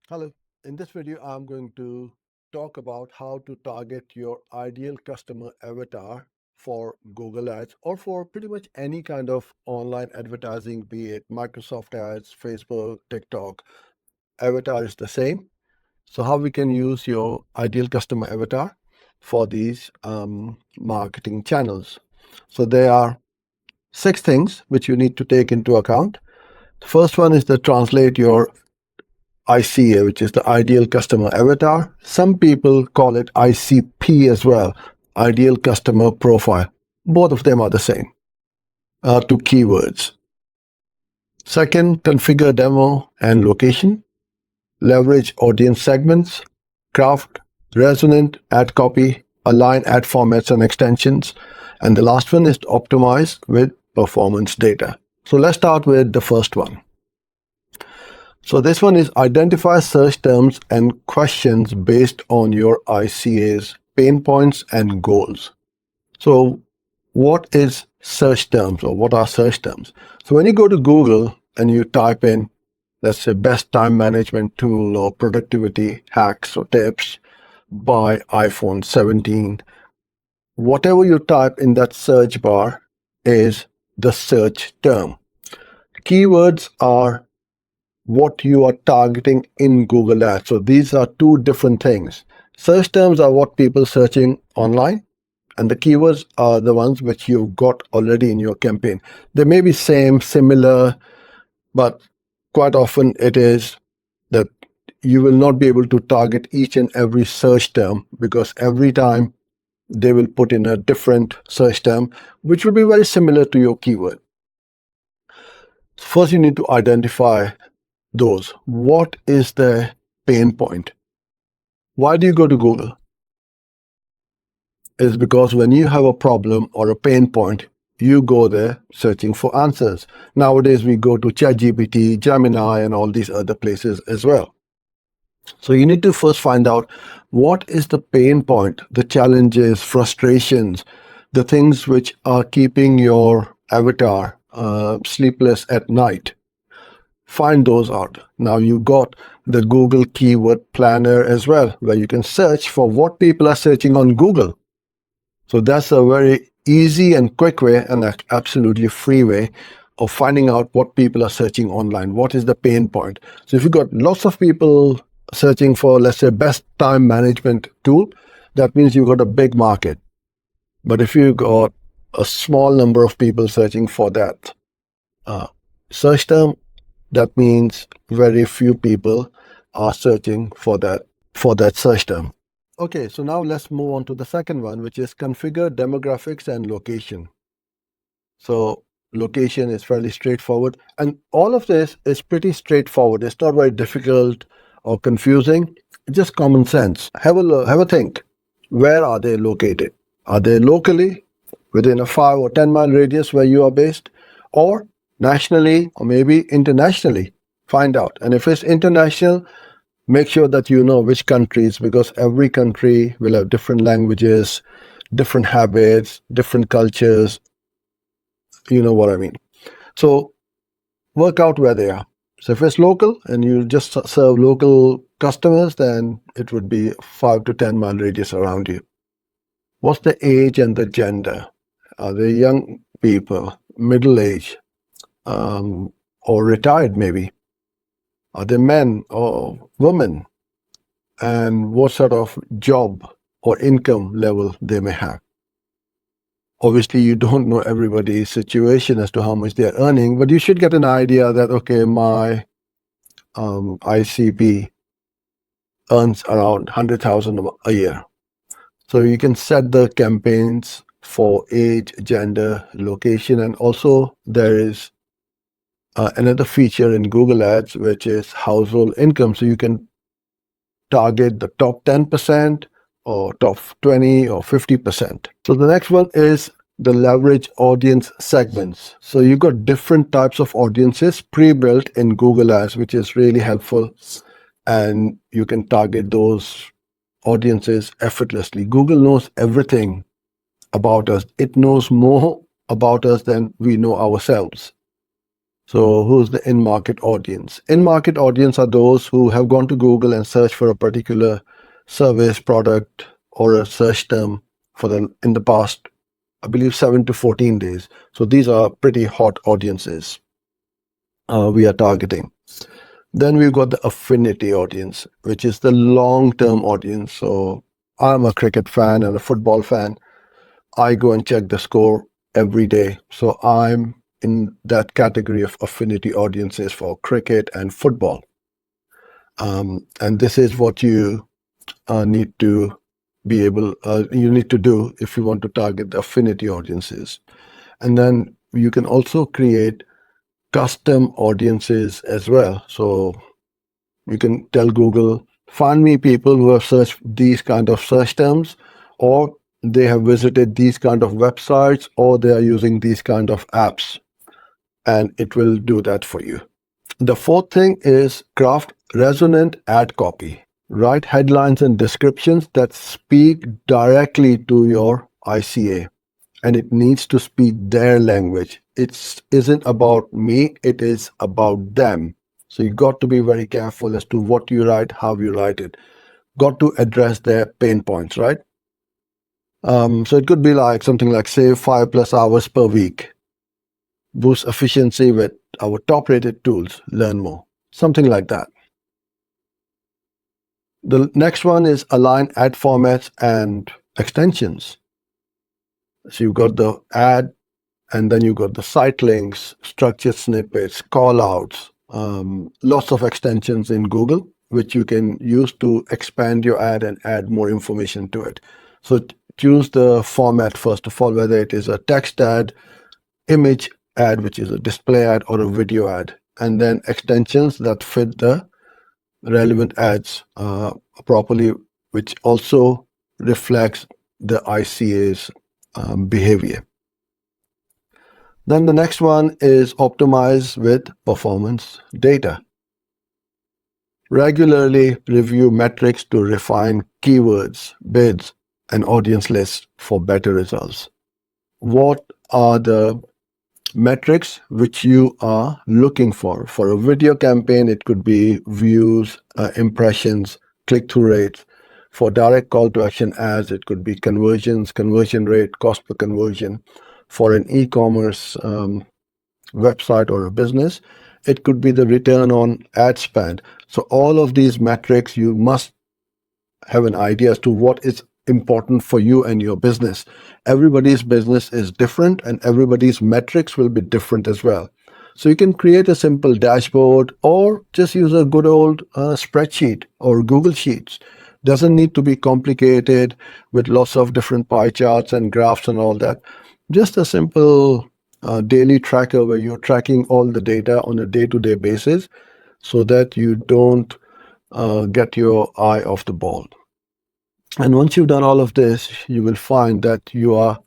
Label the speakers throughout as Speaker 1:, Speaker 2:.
Speaker 1: Hello. In this video, I'm going to talk about how to target your ideal customer avatar for Google Ads or for pretty much any kind of online advertising, be it Microsoft Ads, Facebook, TikTok. Avatar is the same. So, how we can use your ideal customer avatar for these marketing channels. So, there are 6 things which you need to take into account. The first one is to translate your ICA, which is the ideal customer avatar. Some people call it ICP as well, ideal customer profile. Both of them are the same, to keywords. Second, configure demo and location, leverage audience segments, craft resonant ad copy, align ad formats and extensions. And the last one is to optimize with performance data. So let's start with the first one. So this one is identify search terms and questions based on your ICA's pain points and goals. So what is search terms, or what are search terms? So when you go to Google and you type in, let's say, best time management tool or productivity hacks or tips by iPhone 17, whatever you type in that search bar is the search term. Keywords are what you are targeting in Google Ads. So these are two different things. Search terms are what people searching online, and the keywords are the ones which you've got already in your campaign. They may be same, similar, but quite often it is that you will not be able to target each and every search term, because every time they will put in a different search term which will be very similar to your keyword. First, you need to identify those. What is the pain point? Why do you go to Google? It's because when you have a problem or a pain point, you go there searching for answers. Nowadays, we go to ChatGPT, Gemini, and all these other places as well. So you need to first find out what is the pain point, the challenges, frustrations, the things which are keeping your avatar sleepless at night. Find those out. Now you got the Google Keyword Planner as well, where you can search for what people are searching on Google. So that's a very easy and quick way, and absolutely free way of finding out what people are searching online. What is the pain point? So if you've got lots of people searching for, let's say, best time management tool, that means you've got a big market. But if you've got a small number of people searching for that search term, that means very few people are searching for that search term. Okay, so now let's move on to the second one, which is configure demographics and location. So location is fairly straightforward, and all of this is pretty straightforward. It's not very difficult or confusing. It's just common sense. Have a think. Where are they located? Are they locally within a 5 or 10 mile radius where you are based, or nationally, or maybe internationally? Find out. And if it's international, make sure that you know which countries, because every country will have different languages, different habits, different cultures. You know what I mean. So work out where they are. So if it's local and you just serve local customers, then it would be 5 to 10 mile radius around you. What's the age and the gender? Are they young people, middle age, or retired maybe? Are they men or women? And what sort of job or income level they may have? Obviously, you don't know everybody's situation as to how much they're earning, but you should get an idea that, okay, my ICP earns around 100,000 a year. So you can set the campaigns for age, gender, location, and also there is another feature in Google Ads, which is household income. So you can target the top 10% or top 20 or 50%. So the next one is the leverage audience segments. So you've got different types of audiences pre-built in Google Ads, which is really helpful. And you can target those audiences effortlessly. Google knows everything about us. It knows more about us than we know ourselves. So who's the in-market audience? In-market audience are those who have gone to Google and searched for a particular service, product, or a search term in the past, I believe, 7 to 14 days. So these are pretty hot audiences we are targeting. Then we've got the affinity audience, which is the long-term audience. So I'm a cricket fan and a football fan. I go and check the score every day. So I'm in that category of affinity audiences for cricket and football. And this is what you need to do if you want to target the affinity audiences. And then you can also create custom audiences as well. So you can tell Google, find me people who have searched these kind of search terms, or they have visited these kind of websites, or they are using these kind of apps, and it will do that for you. The fourth thing is craft resonant ad copy. Write headlines and descriptions that speak directly to your ICA, and it needs to speak their language. It isn't about me, it is about them. So you got to be very careful as to what you write, how you write it. Got to address their pain points, right? So it could be like something like save 5+ hours per week, boost efficiency with our top-rated tools, learn more, something like that. The next one is align ad formats and extensions. So you've got the ad, and then you've got the site links, structured snippets, call-outs, lots of extensions in Google, which you can use to expand your ad and add more information to it. So choose the format first of all, whether it is a text ad, image ad, which is a display ad, or a video ad, and then extensions that fit the relevant ads properly, which also reflects the ICA's behavior. Then the next one is optimize with performance data. Regularly review metrics to refine keywords, bids, and audience lists for better results. What are the metrics which you are looking for? For a video campaign, it could be views, impressions, click-through rates. For direct call to action ads, it could be conversions, conversion rate, cost per conversion. For an e-commerce website or a business, it could be the return on ad spend. So all of these metrics, you must have an idea as to what is important for you and your business. Everybody's business is different, and everybody's metrics will be different as well. So you can create a simple dashboard, or just use a good old spreadsheet or Google Sheets. Doesn't need to be complicated with lots of different pie charts and graphs and all that. Just a simple daily tracker where you're tracking all the data on a day-to-day basis, so that you don't get your eye off the ball. And once you've done all of this, you will find that you are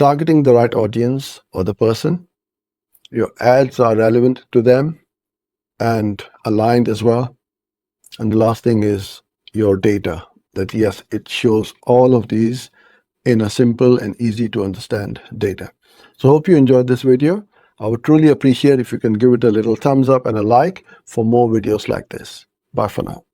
Speaker 1: targeting the right audience or the person. Your ads are relevant to them and aligned as well. And the last thing is your data, that yes, it shows all of these in a simple and easy to understand data. So hope you enjoyed this video. I would truly appreciate if you can give it a little thumbs up and a like for more videos like this. Bye for now.